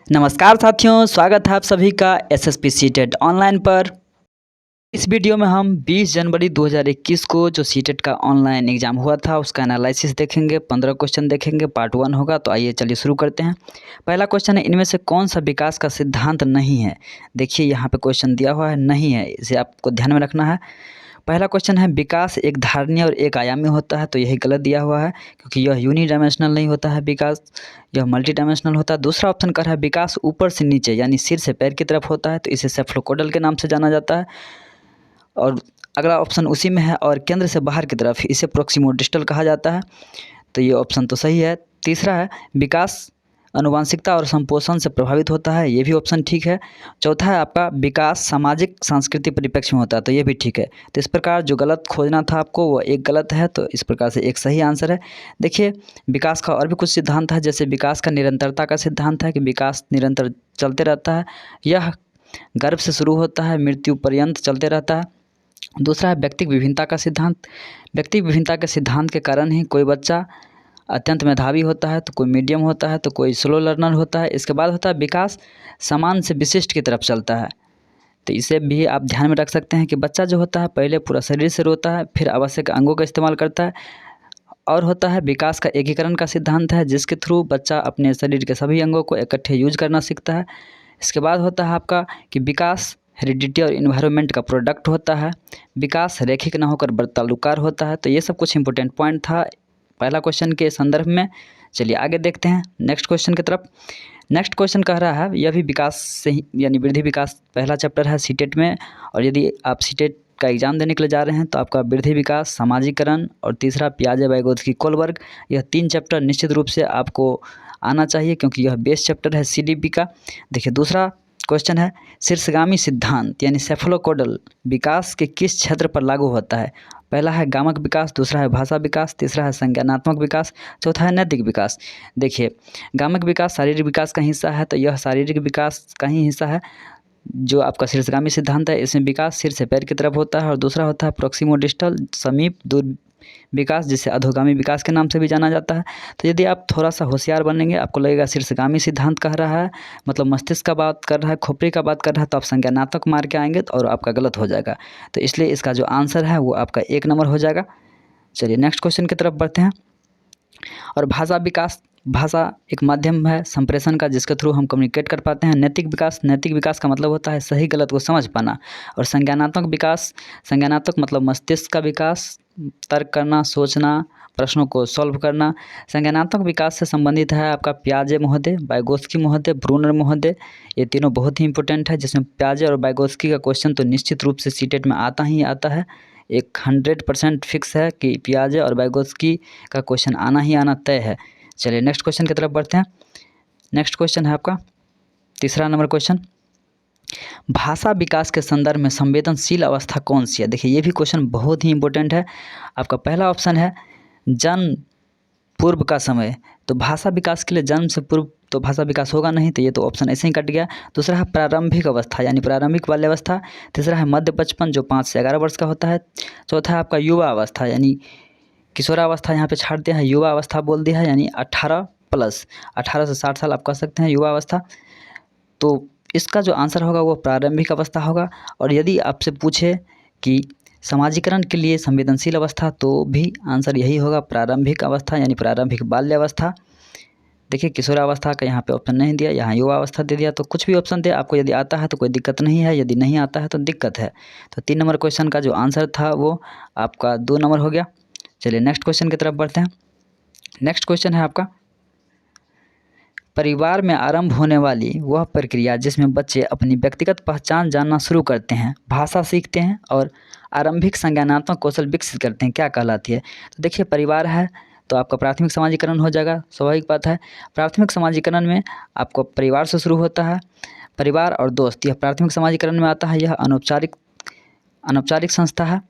नमस्कार साथियों, स्वागत है आप सभी का एसएसपी सीटेट ऑनलाइन पर। इस वीडियो में हम 20 जनवरी 2021 को जो सीटेट का ऑनलाइन एग्ज़ाम हुआ था उसका एनालिसिस देखेंगे। 15 क्वेश्चन देखेंगे, पार्ट 1 होगा। तो आइए चलिए शुरू करते हैं। पहला क्वेश्चन है, इनमें से कौन सा विकास का सिद्धांत नहीं है। देखिए यहाँ पे क्वेश्चन दिया हुआ है, नहीं है, इसे आपको ध्यान में रखना है। पहला क्वेश्चन है, विकास एक धारणीय और एक आयामी होता है, तो यही गलत दिया हुआ है क्योंकि यह यूनिडायमेंशनल नहीं होता है विकास, यह मल्टी डायमेंशनल होता है। दूसरा ऑप्शन कह रहा है विकास ऊपर से नीचे यानी सिर से पैर की तरफ होता है, तो इसे सेफलोकोडल के नाम से जाना जाता है। और अगला ऑप्शन उसी में है, और केंद्र से बाहर की तरफ, इसे प्रोक्सिमोडिस्टल कहा जाता है, तो ये ऑप्शन तो सही है। तीसरा है, विकास आनुवांशिकता और संपोषण से प्रभावित होता है, ये भी ऑप्शन ठीक है। चौथा है आपका, विकास सामाजिक सांस्कृतिक परिप्रेक्ष्य में होता है, तो ये भी ठीक है। तो इस प्रकार जो गलत खोजना था आपको वो एक गलत है, तो इस प्रकार से एक सही आंसर है। देखिए विकास का और भी कुछ सिद्धांत है, जैसे विकास का निरंतरता का सिद्धांत है कि विकास निरंतर चलते रहता है, यह गर्भ से शुरू होता है, मृत्यु पर्यंत चलते रहता है। दूसरा है व्यक्तिक विभिन्नता का सिद्धांत। व्यक्तिक विभिन्नता के सिद्धांत के कारण ही कोई बच्चा अत्यंत मेधावी होता है, तो कोई मीडियम होता है, तो कोई स्लो लर्नर होता है। इसके बाद होता है विकास समान से विशिष्ट की तरफ चलता है, तो इसे भी आप ध्यान में रख सकते हैं कि बच्चा जो होता है पहले पूरा शरीर से रोता है, फिर आवश्यक अंगों का इस्तेमाल करता है। और होता है विकास का एकीकरण का सिद्धांत है, जिसके थ्रू बच्चा अपने शरीर के सभी अंगों को इकट्ठे यूज करना सीखता है। इसके बाद होता है आपका कि विकास हेरिडिटी और इन्वायरमेंट का प्रोडक्ट होता है। विकास रैखिक न होकर वर्तालुकार होता है। तो ये सब कुछ इंपॉर्टेंट पॉइंट था पहला क्वेश्चन के संदर्भ में। चलिए आगे देखते हैं नेक्स्ट क्वेश्चन की तरफ। नेक्स्ट क्वेश्चन कह रहा है, यह भी विकास से ही यानी वृद्धि विकास पहला चैप्टर है सीटेट में, और यदि आप सीटेट का एग्ज़ाम देने के लिए जा रहे हैं तो आपका वृद्धि विकास, सामाजिकरण और तीसरा पियाजे वाइगोत्स्की कोलबर्ग, यह 3 चैप्टर निश्चित रूप से आपको आना चाहिए क्योंकि यह बेस चैप्टर है सीडीपी का। देखिए दूसरा क्वेश्चन है, शीर्षगामी सिद्धांत यानी सेफलोकोडल विकास के किस क्षेत्र पर लागू होता है। पहला है गामक विकास, दूसरा है भाषा विकास, तीसरा है संज्ञानात्मक विकास, चौथा है नैतिक विकास। देखिए गामक विकास शारीरिक विकास का हिस्सा है, तो यह शारीरिक विकास का ही हिस्सा है जो आपका शीर्षगामी सिद्धांत है। इसमें विकास सिर से पैर की तरफ होता है, और दूसरा होता है प्रोक्सिमोडिस्टल समीप दूर विकास, जिसे अधोगामी विकास के नाम से भी जाना जाता है। तो यदि आप थोड़ा सा होशियार बनेंगे, आपको लगेगा शीर्षगामी सिद्धांत कह रहा है, मतलब मस्तिष्क का बात कर रहा है, खोपड़ी का बात कर रहा है, तो आप संज्ञानात्मक मार के आएंगे और आपका गलत हो जाएगा। तो इसलिए इसका जो आंसर है वो आपका 1 नंबर हो जाएगा। चलिए नेक्स्ट क्वेश्चन की तरफ बढ़ते हैं। और भाषा विकास, भाषा एक माध्यम है संप्रेषण का जिसके थ्रू हम कम्युनिकेट कर पाते हैं। नैतिक विकास, नैतिक विकास का मतलब होता है सही गलत को समझ पाना। और संज्ञानात्मक विकास, संज्ञानात्मक मतलब मस्तिष्क का विकास, तर्क करना, सोचना, प्रश्नों को सॉल्व करना। संज्ञानात्मक विकास से संबंधित है आपका पियाजे महोदय, वाइगोत्स्की महोदय, ब्रूनर महोदय, ये तीनों बहुत ही इंपॉर्टेंट है, जिसमें पियाजे और वाइगोत्स्की का क्वेश्चन तो निश्चित रूप से सीटेट में आता ही आता है। एक 100% फिक्स है कि पियाजे और वाइगोत्स्की का क्वेश्चन आना ही आना तय है। चलिए नेक्स्ट क्वेश्चन की तरफ बढ़ते हैं। नेक्स्ट क्वेश्चन है आपका तीसरा नंबर क्वेश्चन, भाषा विकास के संदर्भ में संवेदनशील अवस्था कौन सी है। देखिए ये भी क्वेश्चन बहुत ही इंपॉर्टेंट है। आपका पहला ऑप्शन है जन्म पूर्व का समय, तो भाषा विकास के लिए जन्म से पूर्व तो भाषा विकास होगा नहीं, तो ये तो ऑप्शन ऐसे ही कट गया। दूसरा है प्रारंभिक अवस्था यानी प्रारंभिक बाल्यावस्था, तीसरा है मध्य बचपन जो 5 से 11 वर्ष का होता है, चौथा है आपका युवा अवस्था यानी किशोरावस्था, यहाँ पे छाड़ दिया है, युवा अवस्था बोल दिया है यानी 18+, 18 से 60 साल आप कह सकते हैं युवा अवस्था। तो इसका जो आंसर होगा वो प्रारंभिक अवस्था होगा। और यदि आपसे पूछे कि समाजीकरण के लिए संवेदनशील अवस्था, तो भी आंसर यही होगा प्रारंभिक अवस्था यानी प्रारंभिक बाल्यावस्था। देखिए किशोरावस्था का यहाँ पे ऑप्शन नहीं दिया, यहाँ युवा अवस्था दे दिया, तो कुछ भी ऑप्शन दे आपको यदि आता है तो कोई दिक्कत नहीं है, यदि नहीं आता है तो दिक्कत है। तो 3 नंबर क्वेश्चन का जो आंसर था वो आपका 2 नंबर हो गया। चलिए नेक्स्ट क्वेश्चन की तरफ बढ़ते हैं। नेक्स्ट क्वेश्चन है आपका, परिवार में आरंभ होने वाली वह प्रक्रिया जिसमें बच्चे अपनी व्यक्तिगत पहचान जानना शुरू करते हैं, भाषा सीखते हैं और आरंभिक संज्ञानात्मक कौशल विकसित करते हैं, क्या कहलाती है। तो देखिए परिवार है तो आपका प्राथमिक समाजीकरण हो जाएगा, स्वाभाविक बात है। प्राथमिक समाजीकरण में आपको परिवार से शुरू होता है। परिवार और दोस्त यह प्राथमिक समाजीकरण में आता है, यह अनौपचारिक संस्था है।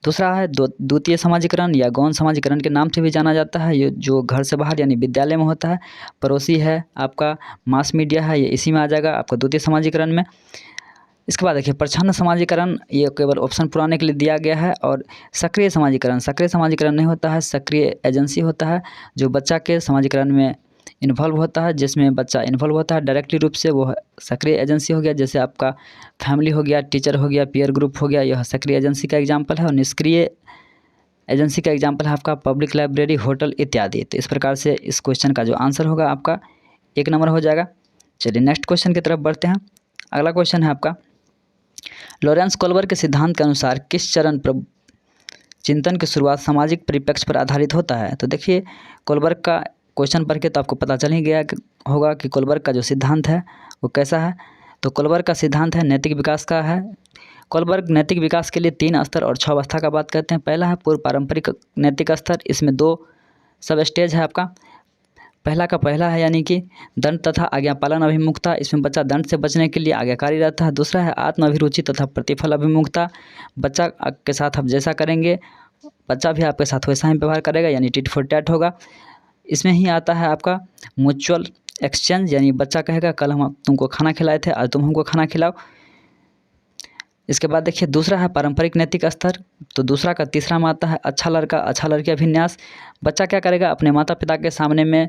दूसरा है द्वितीय समाजीकरण या गौण समाजीकरण के नाम से भी जाना जाता है, ये जो घर से बाहर यानी विद्यालय में होता है। पड़ोसी है आपका मास मीडिया है, ये इसी में आ जाएगा आपका द्वितीय समाजीकरण में। इसके बाद देखिए प्रच्छन्न समाजीकरण, ये केवल ऑप्शन पुराने के लिए दिया गया है। और सक्रिय समाजीकरण, सक्रिय समाजीकरण नहीं होता है, सक्रिय एजेंसी होता है जो बच्चा के समाजीकरण में इन्वॉल्व होता है, जिसमें बच्चा इन्वॉल्व होता है डायरेक्टली रूप से, वो सक्रिय एजेंसी हो गया। जैसे आपका फैमिली हो गया, टीचर हो गया, पीयर ग्रुप हो गया, यह सक्रिय एजेंसी का एग्जाम्पल है। और निष्क्रिय एजेंसी का एग्जाम्पल है आपका पब्लिक लाइब्रेरी, होटल इत्यादि। तो इस प्रकार से इस क्वेश्चन का जो आंसर होगा आपका 1 नंबर हो जाएगा। चलिए नेक्स्ट क्वेश्चन की तरफ बढ़ते हैं। अगला क्वेश्चन है आपका, लॉरेंस कोल्बर के सिद्धांत के अनुसार किस चरण पर चिंतन की शुरुआत सामाजिक परिप्रेक्ष्य पर आधारित होता है? तो देखिए कोल्बर का क्वेश्चन पढ़ के तो आपको पता चल ही गया होगा कि कोल्बर का जो सिद्धांत है वो कैसा है। तो कोल्बर का सिद्धांत है नैतिक विकास का है। कोल्बर नैतिक विकास के लिए 3 स्तर और 6 अवस्था का बात करते हैं। पहला है पूर्व पारंपरिक नैतिक स्तर, इसमें 2 सब स्टेज है आपका। पहला है यानी कि दंड तथा आज्ञा पालन अभिमुखता, इसमें बच्चा दंड से बचने के लिए आज्ञाकारी रहता है। दूसरा है आत्म अभिरुचि तथा प्रतिफल अभिमुखता, बच्चा के साथ आप जैसा करेंगे बच्चा भी आपके साथ वैसा ही व्यवहार करेगा, यानी टिट फॉर टैट होगा। इसमें ही आता है आपका म्यूचुअल एक्सचेंज, यानी बच्चा कहेगा कल हम तुमको खाना खिलाए थे, आज तुम हमको खाना खिलाओ। इसके बाद देखिए दूसरा है पारंपरिक नैतिक स्तर। तो दूसरा का तीसरा में आता है अच्छा लड़का अच्छा लड़की अभिन्यास। बच्चा क्या करेगा, अपने माता पिता के सामने में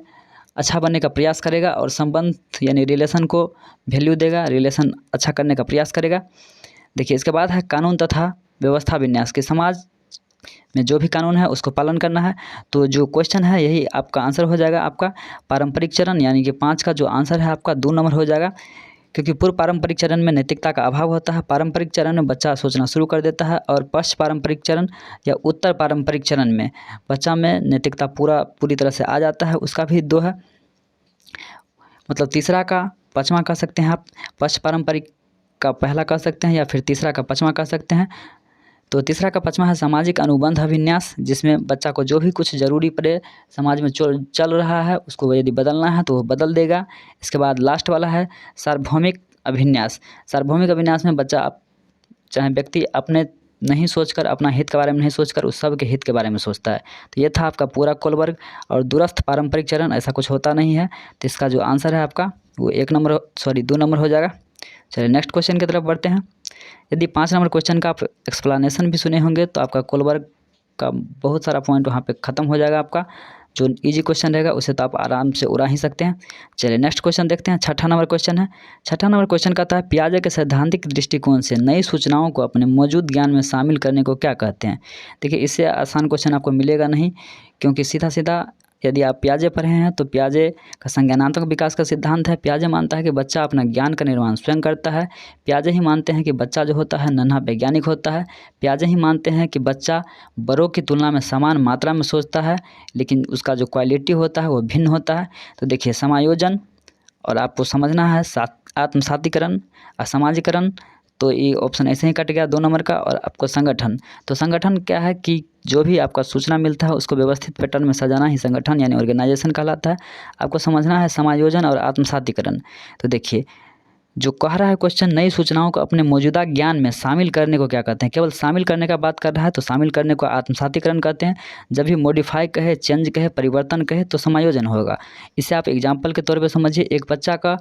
अच्छा बनने का प्रयास करेगा और संबंध यानी रिलेशन को वैल्यू देगा, रिलेशन अच्छा करने का प्रयास करेगा। देखिए इसके बाद है कानून तथा व्यवस्था विन्यास, के समाज में जो भी कानून है उसको पालन करना है। तो जो क्वेश्चन है यही आपका आंसर हो जाएगा आपका पारंपरिक चरण, यानी कि 5 का जो आंसर है आपका 2 नंबर हो जाएगा। क्योंकि पूर्व पारंपरिक चरण में नैतिकता का अभाव होता है, पारंपरिक चरण में बच्चा सोचना शुरू कर देता है, और पश्च पारंपरिक चरण या उत्तर पारंपरिक चरण में बच्चा में नैतिकता पूरी तरह से आ जाता है। उसका भी 2 है, मतलब तीसरा का 5वां कह सकते हैं आप, पश्च पारंपरिक का पहला कह सकते हैं या फिर तीसरा का 5वां कह सकते हैं। तो तीसरा का 5वां है सामाजिक अनुबंध अभिन्यास, जिसमें बच्चा को जो भी कुछ ज़रूरी पड़े समाज में चल रहा है उसको यदि बदलना है तो वो बदल देगा। इसके बाद लास्ट वाला है सार्वभौमिक अभिन्यास। सार्वभौमिक अभिन्यास में बच्चा चाहे व्यक्ति अपने नहीं सोचकर, अपना हित के बारे में नहीं सोचकर उस सब के हित के बारे में सोचता है। तो ये था आपका पूरा कोलबर्ग। और दूरस्थ पारंपरिक चरण ऐसा कुछ होता नहीं है। तो इसका जो आंसर है आपका वो 2 नंबर हो जाएगा। चलिए नेक्स्ट क्वेश्चन की तरफ बढ़ते हैं। यदि 5 नंबर क्वेश्चन का आप एक्सप्लेनेशन भी सुने होंगे तो आपका कोलबर्ग का बहुत सारा पॉइंट वहाँ पे ख़त्म हो जाएगा। आपका जो इजी क्वेश्चन रहेगा उसे तो आप आराम से उड़ा ही सकते हैं। चलिए नेक्स्ट क्वेश्चन देखते हैं। 6ठा नंबर क्वेश्चन है। 6ठा नंबर क्वेश्चन कहता है पियाजे के सैद्धांतिक दृष्टिकोण से नई सूचनाओं को अपने मौजूद ज्ञान में शामिल करने को क्या कहते हैं? देखिए इससे आसान क्वेश्चन आपको मिलेगा नहीं, क्योंकि सीधा सीधा यदि आप पियाजे पढ़े हैं तो पियाजे का संज्ञानात्मक विकास का सिद्धांत है। पियाजे मानता है कि बच्चा अपना ज्ञान का निर्माण स्वयं करता है। पियाजे ही मानते हैं कि बच्चा जो होता है नन्हा वैज्ञानिक होता है। पियाजे ही मानते हैं कि बच्चा बड़ों की तुलना में समान मात्रा में सोचता है, लेकिन उसका जो क्वालिटी होता है वो भिन्न होता है। तो देखिए समायोजन, और आपको समझना है आत्मसातीकरण, असामाजिकरण, तो ये ऑप्शन ऐसे ही कट गया 2 नंबर का। और आपको संगठन, तो संगठन क्या है कि जो भी आपका सूचना मिलता है उसको व्यवस्थित पैटर्न में सजाना ही संगठन यानी ऑर्गेनाइजेशन कहलाता है। आपको समझना है समायोजन और आत्मसातीकरण। तो देखिए जो कह रहा है क्वेश्चन, नई सूचनाओं को अपने मौजूदा ज्ञान में शामिल करने को क्या कहते हैं? केवल शामिल करने का बात कर रहा है तो शामिल करने को आत्मसातीकरण कहते हैं। जब भी मॉडिफाई कहे, चेंज कहे, परिवर्तन कहे तो समायोजन होगा। इसे आप एग्जाम्पल के तौर पर समझिए। एक बच्चा का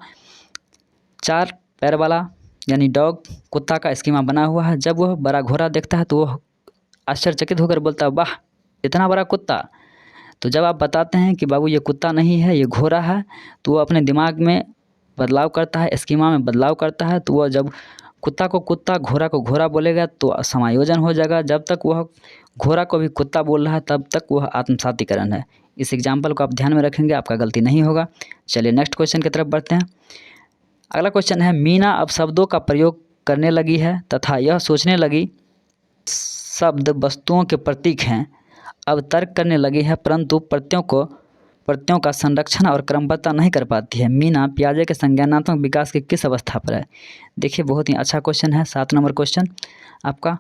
4 पैर वाला यानी डॉग कुत्ता का स्कीमा बना हुआ है। जब वह बड़ा घोड़ा देखता है तो वह आश्चर्यचकित होकर बोलता है वाह इतना बड़ा कुत्ता। तो जब आप बताते हैं कि बाबू ये कुत्ता नहीं है ये घोड़ा है, तो वो अपने दिमाग में बदलाव करता है, स्कीमा में बदलाव करता है। तो वह जब कुत्ता को कुत्ता, घोड़ा को घोड़ा बोलेगा तो समायोजन हो जाएगा। जब तक वह घोड़ा को भी कुत्ता बोल रहा है तब तक वह आत्मसातीकरण है। इस एग्जाम्पल को आप ध्यान में रखेंगे, आपका गलती नहीं होगा। चलिए नेक्स्ट क्वेश्चन की तरफ बढ़ते हैं। अगला क्वेश्चन है मीना अब शब्दों का प्रयोग करने लगी है तथा यह सोचने लगी शब्द वस्तुओं के प्रतीक हैं। अब तर्क करने लगी है परंतु प्रत्ययों का संरक्षण और क्रमबद्धता नहीं कर पाती है। मीना पियाजे के संज्ञानात्मक विकास की किस अवस्था पर है? देखिए बहुत ही अच्छा क्वेश्चन है। 7 नंबर क्वेश्चन आपका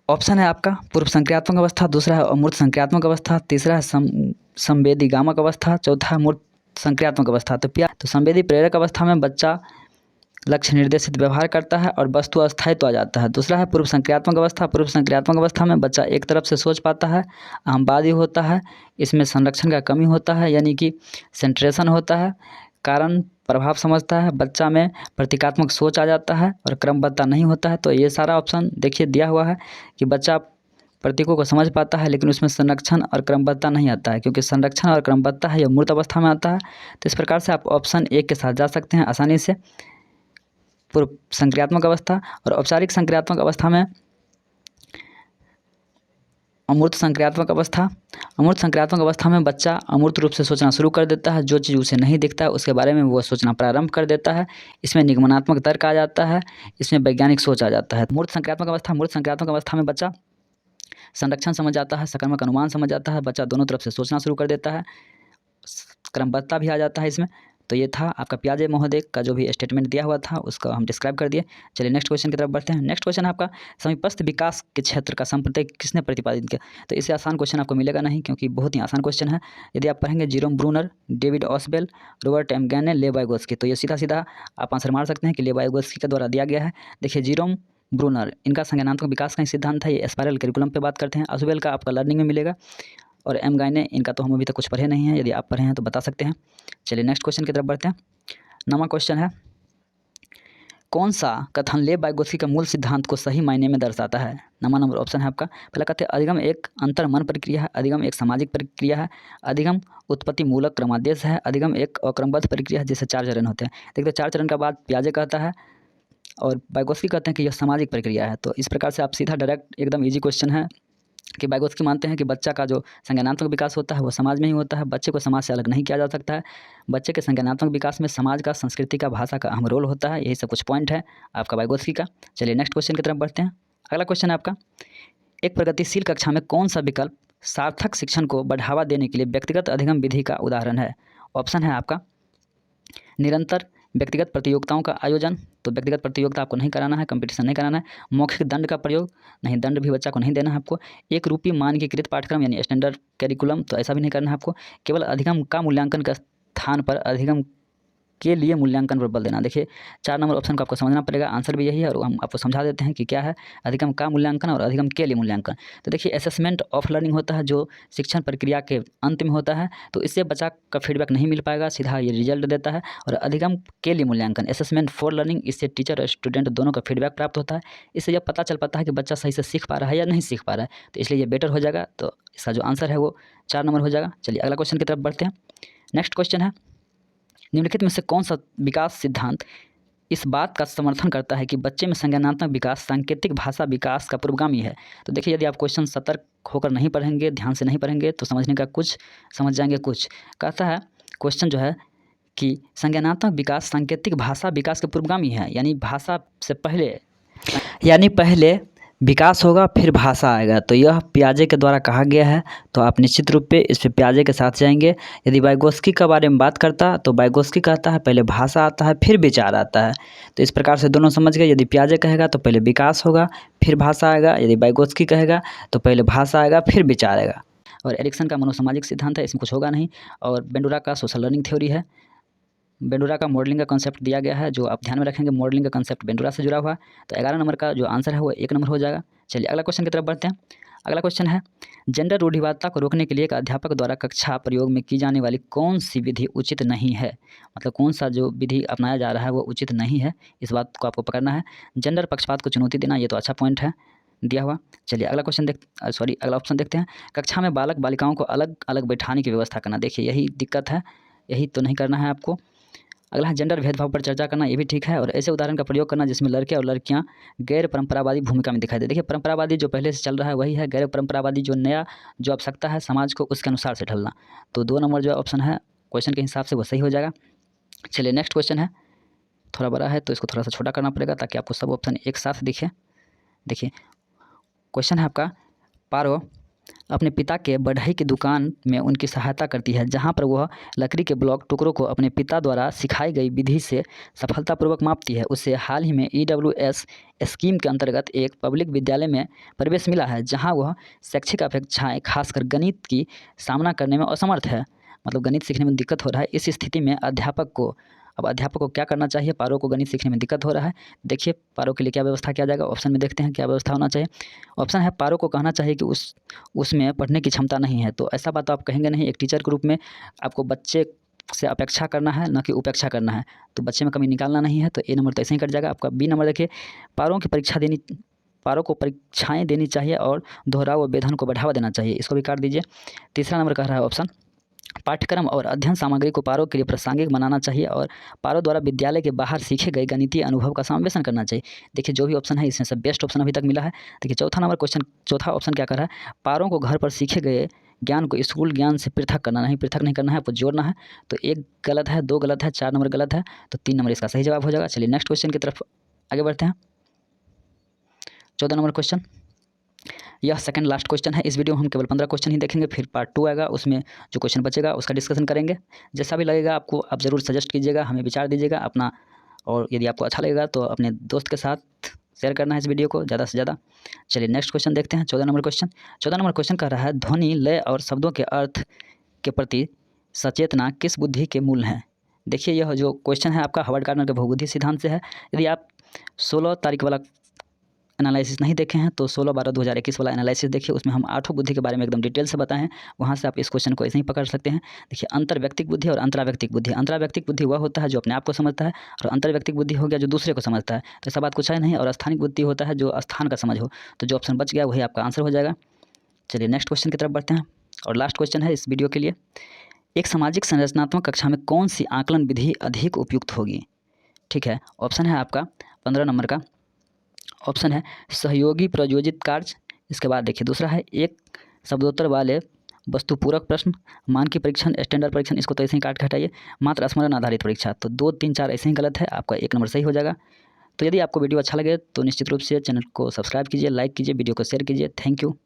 ऑप्शन है आपका पूर्व संक्रियात्मक अवस्था, दूसरा है अमूर्त संक्रियात्मक अवस्था, तीसरा है संवेदीगामक अवस्था, चौथा है मूर्त संक्रियात्मक अवस्था। तो संवेदी प्रेरक अवस्था में बच्चा लक्ष्य निर्देशित व्यवहार करता है और वस्तु अस्थायित्व आ जाता है। दूसरा है पूर्व संक्रियात्मक अवस्था। पूर्व संक्रियात्मक अवस्था में बच्चा एक तरफ से सोच पाता है, अहंवादी होता है, इसमें संरक्षण का कमी होता है यानी कि सेंट्रेशन होता है, कारण प्रभाव समझता है, बच्चा में प्रतीकात्मक सोच आ जाता है और क्रमबद्धता नहीं होता है। तो ये सारा ऑप्शन देखिए दिया हुआ है कि बच्चा प्रतीकों को समझ पाता है, लेकिन उसमें संरक्षण और क्रमबद्धता नहीं आता है, क्योंकि संरक्षण और क्रमबद्धता है यह मूर्त अवस्था में आता है। तो इस प्रकार से आप ऑप्शन 1 के साथ जा सकते हैं आसानी से। पूर्व संक्रियात्मक अवस्था और औपचारिक संक्रियात्मक अवस्था में अमूर्त संक्रियात्मक अवस्था। अमूर्त संक्रियात्मक अवस्था में बच्चा अमूर्त रूप से सोचना शुरू कर देता है। जो चीज़ उसे नहीं दिखता है उसके बारे में वो सोचना प्रारंभ कर देता है। इसमें निगमनात्मक तर्क आ जाता है, इसमें वैज्ञानिक सोच आ जाता है। मूर्त संक्रियात्मक अवस्था। मूर्त संक्रियात्मक अवस्था में बच्चा संरक्षण समझ जाता है, सकर्मक अनुमान समझ जाता है, बच्चा दोनों तरफ से सोचना शुरू कर देता है, क्रमबद्धता भी आ जाता है इसमें। तो ये था आपका पियाजे महोदय का जो भी स्टेटमेंट दिया हुआ था उसका हम डिस्क्राइब कर दिए। चलिए नेक्स्ट क्वेश्चन की तरफ बढ़ते हैं। नेक्स्ट क्वेश्चन है आपका, समीपस्थ विकास के क्षेत्र का संप्रदाय किसने प्रतिपादित किया। तो इससे आसान क्वेश्चन आपको मिलेगा नहीं, क्योंकि बहुत ही आसान क्वेश्चन है। यदि आप पढ़ेंगे Jerome Bruner, David Ausubel, Robert M Gagne, Lev Vygotsky, तो ये सीधा सीधा आप आंसर मार सकते हैं कि ले वाइगोत्स्की के द्वारा दिया गया है। देखिए जेरोम ब्रूनर, इनका संज्ञानात्मक विकास का ही सिद्धांत है, ये स्पाइरल करिकुलम पे बात करते हैं। ऑसबेल का आपका लर्निंग में मिलेगा, और एम गाइने, इनका तो हम अभी तक कुछ पढ़े नहीं हैं, यदि आप पढ़े हैं तो बता सकते हैं। चलिए नेक्स्ट क्वेश्चन की तरफ बढ़ते हैं। नवा क्वेश्चन है, कौन सा कथन ले वाइगोत्स्की का मूल सिद्धांत को सही मायने में दर्शाता है। नंबर ऑप्शन है आपका, पहला कहते हैं अधिगम एक अंतर मन प्रक्रिया है, अधिगम एक सामाजिक प्रक्रिया है, अधिगम उत्पत्ति मूलक क्रमादेश है, अधिगम एक अक्रमबद्ध प्रक्रिया है जिससे 4 चरण होते हैं। देखते 4 चरण का बाद पियाजे कहता है और वाइगोत्स्की कहते हैं कि यह सामाजिक प्रक्रिया है। तो इस प्रकार से आप सीधा डायरेक्ट एकदम ईजी क्वेश्चन है कि वाइगोत्स्की मानते हैं कि बच्चा का जो संज्ञानात्मक विकास होता है वो समाज में ही होता है, बच्चे को समाज से अलग नहीं किया जा सकता है। बच्चे के संज्ञानात्मक विकास में समाज का, संस्कृति का, भाषा का अहम रोल होता है। यही सब कुछ पॉइंट है आपका वाइगोत्स्की का। चलिए नेक्स्ट क्वेश्चन की तरफ बढ़ते हैं। अगला क्वेश्चन है आपका, एक प्रगतिशील कक्षा में कौन सा विकल्प सार्थक शिक्षण को बढ़ावा देने के लिए व्यक्तिगत अधिगम विधि का उदाहरण है। ऑप्शन है आपका निरंतर व्यक्तिगत प्रतियोगिताओं का आयोजन, तो व्यक्तिगत प्रतियोगिता आपको नहीं कराना है, कंपटीशन नहीं कराना है। मौखिक दंड का प्रयोग, नहीं, दंड भी बच्चा को नहीं देना है आपको। एक रूपी मानकीकृत पाठ्यक्रम यानी स्टैंडर्ड करिकुलम, तो ऐसा भी नहीं करना है आपको। केवल अधिगम का मूल्यांकन के स्थान पर अधिगम के लिए मूल्यांकन पर बल देना। देखिए 4 नंबर ऑप्शन को आपको समझना पड़ेगा, आंसर भी यही है, और हम आपको समझा देते हैं कि क्या है अधिगम का मूल्यांकन और अधिगम के लिए मूल्यांकन। तो देखिए असेसमेंट ऑफ लर्निंग होता है जो शिक्षण प्रक्रिया के अंत में होता है, तो इससे बच्चा का फीडबैक नहीं मिल पाएगा, सीधा ये रिजल्ट देता है। और अधिगम के लिए मूल्यांकन, असेसमेंट फॉर लर्निंग, इससे टीचर और स्टूडेंट दोनों का फीडबैक प्राप्त होता है। इससे यह पता चल पाता है कि बच्चा सही से सीख पा रहा है या नहीं सीख पा रहा है, तो इसलिए ये बेटर हो जाएगा। तो इसका जो आंसर है वो 4 नंबर हो जाएगा। चलिए अगला क्वेश्चन की तरफ बढ़ते हैं। नेक्स्ट क्वेश्चन है, निम्नलिखित में से कौन सा विकास सिद्धांत इस बात का समर्थन करता है कि बच्चे में संज्ञानात्मक विकास सांकेतिक भाषा विकास का पूर्वगामी है। तो देखिए यदि आप क्वेश्चन सतर्क होकर नहीं पढ़ेंगे, ध्यान से नहीं पढ़ेंगे, तो समझने का कुछ समझ जाएंगे कुछ। कहता है क्वेश्चन जो है कि संज्ञानात्मक विकास सांकेतिक भाषा विकास के पूर्वगामी है, यानी भाषा से पहले, यानी पहले विकास होगा फिर भाषा आएगा। तो यह पियाजे के द्वारा कहा गया है, तो आप निश्चित रूप पे इस पे पियाजे के साथ जाएंगे। यदि वाइगोत्स्की के बारे में बात करता तो वाइगोत्स्की कहता है पहले भाषा आता है फिर विचार आता है। तो इस प्रकार से दोनों समझ गए। यदि पियाजे कहेगा तो पहले विकास होगा फिर भाषा आएगा, यदि वाइगोत्स्की कहेगा तो पहले भाषा आएगा फिर विचार आएगा। और एरिक्सन का मनोसामाजिक सिद्धांत है, इसमें कुछ होगा नहीं। और बेंडोरा का सोशल लर्निंग थ्योरी है। बेंडोरा का मॉडलिंग का कॉन्सेप्ट दिया गया है, जो आप ध्यान में रखेंगे, मॉडलिंग का कॉन्सेप्ट बेंडोरा से जुड़ा हुआ। तो 11 नंबर का जो आंसर है वो 1 नंबर हो जाएगा। चलिए अगला क्वेश्चन की तरफ बढ़ते हैं। अगला क्वेश्चन है, जेंडर रूढ़िवादिता को रोकने के लिए एक अध्यापक द्वारा कक्षा प्रयोग में की जाने वाली कौन सी विधि उचित नहीं है। मतलब कौन सा जो विधि अपनाया जा रहा है वो उचित नहीं है, इस बात को आपको पकड़ना है। जेंडर पक्षपात को चुनौती देना, ये तो अच्छा पॉइंट है दिया हुआ। चलिए अगला क्वेश्चन अगला ऑप्शन देखते हैं। कक्षा में बालक बालिकाओं को अलग अलग बैठाने की व्यवस्था करना। देखिए यही दिक्कत है, यही तो नहीं करना है आपको। अगला है जेंडर भेदभाव पर चर्चा करना, ये भी ठीक है। और ऐसे उदाहरण का प्रयोग करना जिसमें लड़के और लड़कियां गैर परंपरावादी भूमिका में दिखाई दे। देखिए परंपरावादी जो पहले से चल रहा है वही है, गैर परंपरावादी जो नया जो आवश्यकता है समाज को उसके अनुसार से ढलना। तो 2 नंबर जो ऑप्शन है क्वेश्चन के हिसाब से वो सही हो जाएगा। चलिए नेक्स्ट क्वेश्चन है, थोड़ा बड़ा है तो इसको थोड़ा सा छोटा करना पड़ेगा ताकि आपको सब ऑप्शन एक साथ दिखे। देखिए क्वेश्चन है आपका, पारो अपने पिता के बढ़ई की दुकान में उनकी सहायता करती है, जहां पर वह लकड़ी के ब्लॉक टुकड़ों को अपने पिता द्वारा सिखाई गई विधि से सफलतापूर्वक मापती है। उसे हाल ही में EWS स्कीम के अंतर्गत एक पब्लिक विद्यालय में प्रवेश मिला है, जहां वह शैक्षिक अपेक्षाएं खासकर गणित की सामना करने में असमर्थ है। मतलब गणित सीखने में दिक्कत हो रहा है। इस स्थिति में अध्यापक को क्या करना चाहिए। पारो को गणित सीखने में दिक्कत हो रहा है। देखिए पारो के लिए क्या व्यवस्था किया जाएगा, ऑप्शन में देखते हैं क्या व्यवस्था होना चाहिए। ऑप्शन है, पारो को कहना चाहिए कि उसमें पढ़ने की क्षमता नहीं है। तो ऐसा बात आप कहेंगे नहीं, एक टीचर के रूप में आपको बच्चे से अपेक्षा करना है, न कि उपेक्षा करना है। तो बच्चे में कमी निकालना नहीं है, तो ए नंबर तो ऐसे ही कट जाएगा आपका। बी नंबर देखिए, पारों की परीक्षा देनी पारों को परीक्षाएं देनी चाहिए और दोहराव व वेधन को बढ़ावा देना चाहिए, इसको भी काट दीजिए। तीसरा नंबर कह रहा है ऑप्शन, पाठ्यक्रम और अध्ययन सामग्री को पारों के लिए प्रासंगिक बनाना चाहिए और पारों द्वारा विद्यालय के बाहर सीखे गए गणितीय अनुभव का समावेशन करना चाहिए। देखिए जो भी ऑप्शन है इसमें से बेस्ट ऑप्शन अभी तक मिला है। देखिए चौथा ऑप्शन क्या कर रहा है, पारों को घर पर सीखे गए ज्ञान को स्कूल ज्ञान से पृथक नहीं करना है, आपको जोड़ना है। तो 1 गलत है, 2 गलत है, 4 नंबर गलत है, तो 3 नंबर इसका सही जवाब हो जाएगा। चलिए नेक्स्ट क्वेश्चन की तरफ आगे बढ़ते हैं। 14 नंबर क्वेश्चन, यह सेकंड लास्ट क्वेश्चन है। इस वीडियो में हम केवल 15 क्वेश्चन ही देखेंगे, फिर पार्ट 2 आएगा, उसमें जो क्वेश्चन बचेगा उसका डिस्कशन करेंगे। जैसा भी लगेगा आपको आप ज़रूर सजेस्ट कीजिएगा, हमें विचार दीजिएगा अपना, और यदि आपको अच्छा लगेगा तो अपने दोस्त के साथ शेयर करना है इस वीडियो को ज़्यादा से ज़्यादा। चलिए नेक्स्ट क्वेश्चन देखते हैं। 14 नंबर क्वेश्चन कह रहा है, ध्वनि, लय और शब्दों के अर्थ के प्रति सचेतना किस बुद्धि के मूल हैं। देखिए यह जो क्वेश्चन है आपका हार्वर्ड गार्डनर के बहुबुद्धि सिद्धांत से है। यदि आप 16 तारीख वाला एनालिसिस नहीं देखे हैं तो 16/12/2021 वाला एनालिसिस देखिए, उसमें हम 8 बुद्धि के बारे में एकदम डिटेल से बताएं हैं। वहाँ से आप इस क्वेश्चन को ऐसे ही पकड़ सकते हैं। देखिए अंतर्व्यक्तिक बुद्धि और अंतराव्यक्तिक बुद्धि। अंतराव्यक्तिक बुद्धि वह होता है जो अपने आप को समझता है, और अंतर्व्यक्तिक बुद्धि हो गया जो दूसरे को समझता है। तो ऐसा बात कुछ है नहीं। और स्थानिक बुद्धि होता है जो स्थान का समझ हो। तो जो ऑप्शन बच गया वही आपका आंसर हो जाएगा। चलिए नेक्स्ट क्वेश्चन की तरफ बढ़ते हैं, और लास्ट क्वेश्चन है इस वीडियो के लिए। एक सामाजिक संरचनात्मक कक्षा में कौन सी आकलन विधि अधिक उपयुक्त होगी। ठीक है, ऑप्शन है आपका 15 नंबर का ऑप्शन है सहयोगी प्रयोजित कार्य। इसके बाद देखिए दूसरा है एक शब्दोत्तर वाले वस्तुपूरक प्रश्न, मानकीय परीक्षण, स्टैंडर्ड परीक्षण, इसको तो ऐसे ही काट के हटाइए, मात्र स्मरण आधारित परीक्षा। तो 2, 3, 4 ऐसे ही गलत है, आपका 1 नंबर सही हो जाएगा। तो यदि आपको वीडियो अच्छा लगे तो निश्चित रूप से चैनल को सब्सक्राइब कीजिए, लाइक कीजिए, वीडियो को शेयर कीजिए। Thank you.